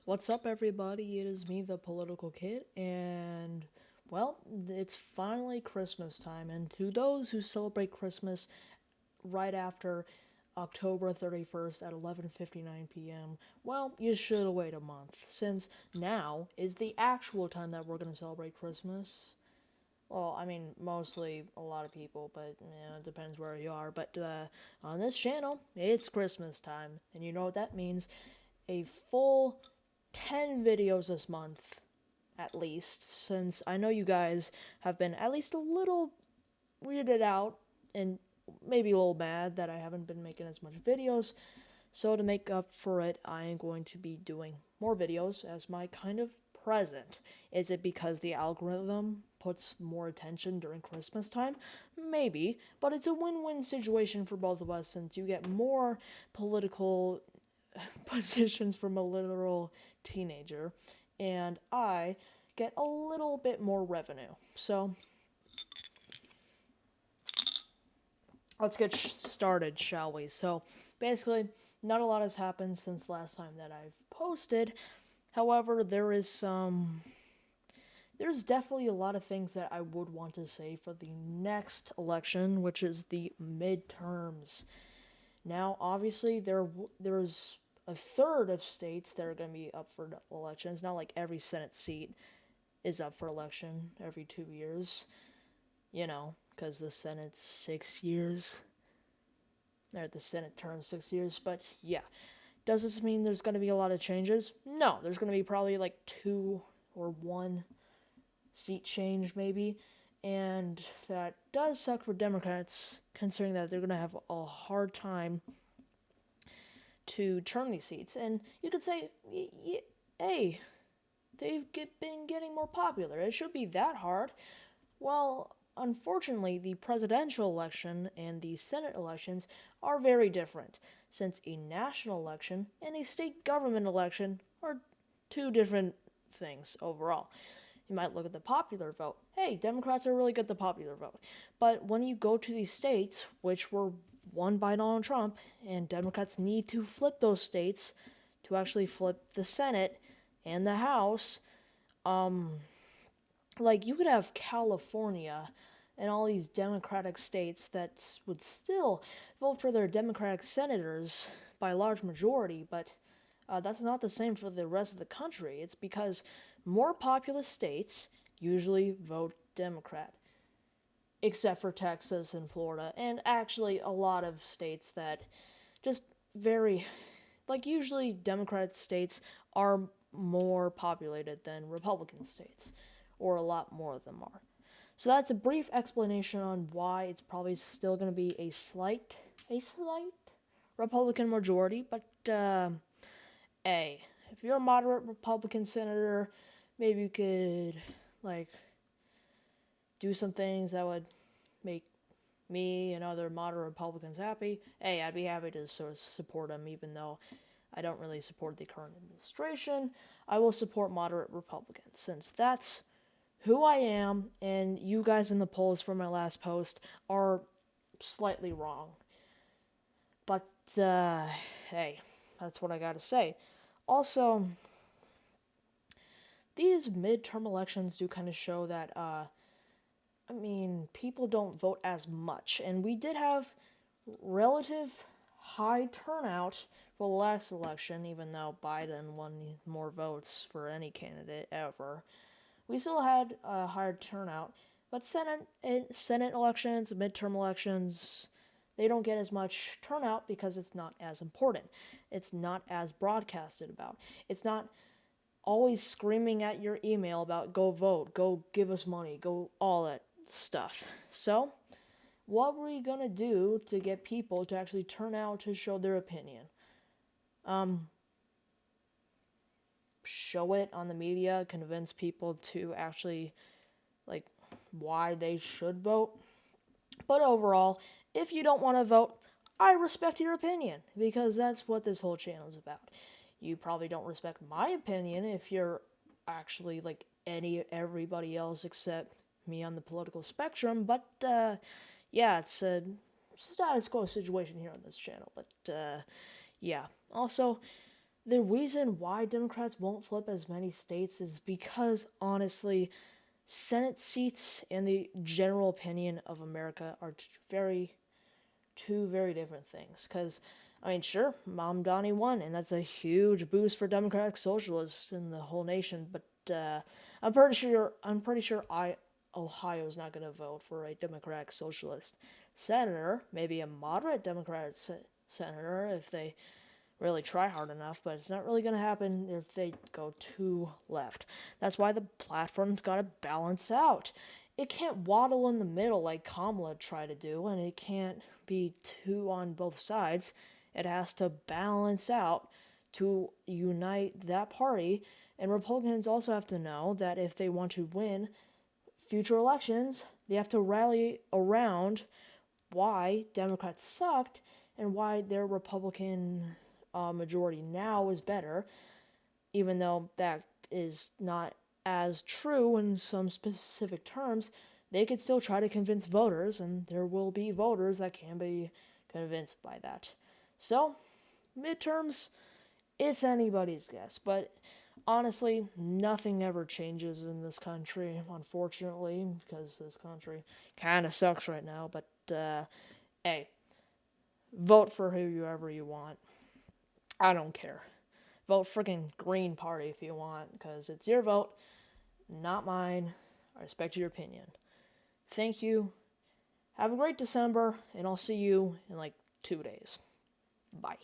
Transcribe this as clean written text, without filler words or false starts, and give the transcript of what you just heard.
What's up, everybody? It is me, the Political Kid, and well, it's finally Christmas time. And to those who celebrate Christmas right after October 31st at 11:59 p.m., well, you should wait a month, since now is the actual time that we're going to celebrate Christmas. Well, I mean, mostly a lot of people, but it depends where you are. But on this channel, it's Christmas time, and you know what that means? A full 10 videos this month, at least, since I know you guys have been at least a little weirded out and maybe a little mad that I haven't been making as much videos. So, to make up for it, I am going to be doing more videos as my kind of present. Is it because the algorithm puts more attention during Christmas time? Maybe, but it's a win win situation for both of us since you get more political positions from a literal teenager, and I get a little bit more revenue. So let's get started, shall we? So basically, not a lot has happened since last time that I've posted. However, there's definitely a lot of things that I would want to say for the next election, which is the midterms. Now, obviously, there's a third of states that are going to be up for elections. Not like every Senate seat is up for election every 2 years, because the Senate's 6 years. Or the Senate turns 6 years, but yeah. Does this mean there's going to be a lot of changes? No, there's going to be probably like two or one seat change, maybe. And that does suck for Democrats, considering that they're going to have a hard time to turn these seats. And you could say, hey, been getting more popular. It should be that hard. Well, unfortunately, the presidential election and the Senate elections are very different, since a national election and a state government election are two different things overall. You might look at the popular vote. Hey, Democrats are really good at the popular vote. But when you go to these states, which were won by Donald Trump, and Democrats need to flip those states to actually flip the Senate and the House, um, like you could have California and all these Democratic states that would still vote for their Democratic senators by a large majority, but that's not the same for the rest of the country. It's because more populous states usually vote Democrat, except for Texas and Florida, and actually a lot of states that just very, like, usually Democrat states are more populated than Republican states, or a lot more of them are. So that's a brief explanation on why it's probably still going to be a slight Republican majority. But if you're a moderate Republican senator, maybe you could like do some things that would make me and other moderate Republicans happy. Hey, I'd be happy to sort of support them, even though I don't really support the current administration. I will support moderate Republicans since that's who I am, and you guys in the polls for my last post are slightly wrong. But, hey, that's what I gotta say. Also, these midterm elections do kind of show that, people don't vote as much, and we did have relative high turnout for the last election, even though Biden won more votes for any candidate ever. We still had a higher turnout, but Senate elections, midterm elections, they don't get as much turnout because it's not as important. It's not as broadcasted about. It's not always screaming at your email about go vote, go give us money, go all that stuff. So, what were we gonna do to get people to actually turn out to show their opinion? Um, show it on the media, convince people to actually like why they should vote. But overall, if you don't want to vote, I respect your opinion because that's what this whole channel is about. You probably don't respect my opinion if you're actually like everybody else except me on the political spectrum, but yeah, it's a status quo situation here on this channel. But yeah, also the reason why Democrats won't flip as many states is because, honestly, Senate seats and the general opinion of America are two very different things. Because, I mean, sure, Mamdani won, and that's a huge boost for Democratic Socialists in the whole nation. But I'm pretty sure Ohio's not going to vote for a Democratic Socialist senator. Maybe a moderate Democratic senator if they really try hard enough, but it's not really going to happen if they go too left. That's why the platform's got to balance out. It can't waddle in the middle like Kamala tried to do, and it can't be too on both sides. It has to balance out to unite that party. And Republicans also have to know that if they want to win future elections, they have to rally around why Democrats sucked and why their Republican majority now is better, even though that is not as true in some specific terms. They could still try to convince voters, and there will be voters that can be convinced by that. So, midterms, it's anybody's guess, but honestly, nothing ever changes in this country, unfortunately, because this country kind of sucks right now. But hey, vote for whoever you want. I don't care. Vote freaking Green Party if you want, because it's your vote, not mine. I respect your opinion. Thank you. Have a great December, and I'll see you in like 2 days. Bye.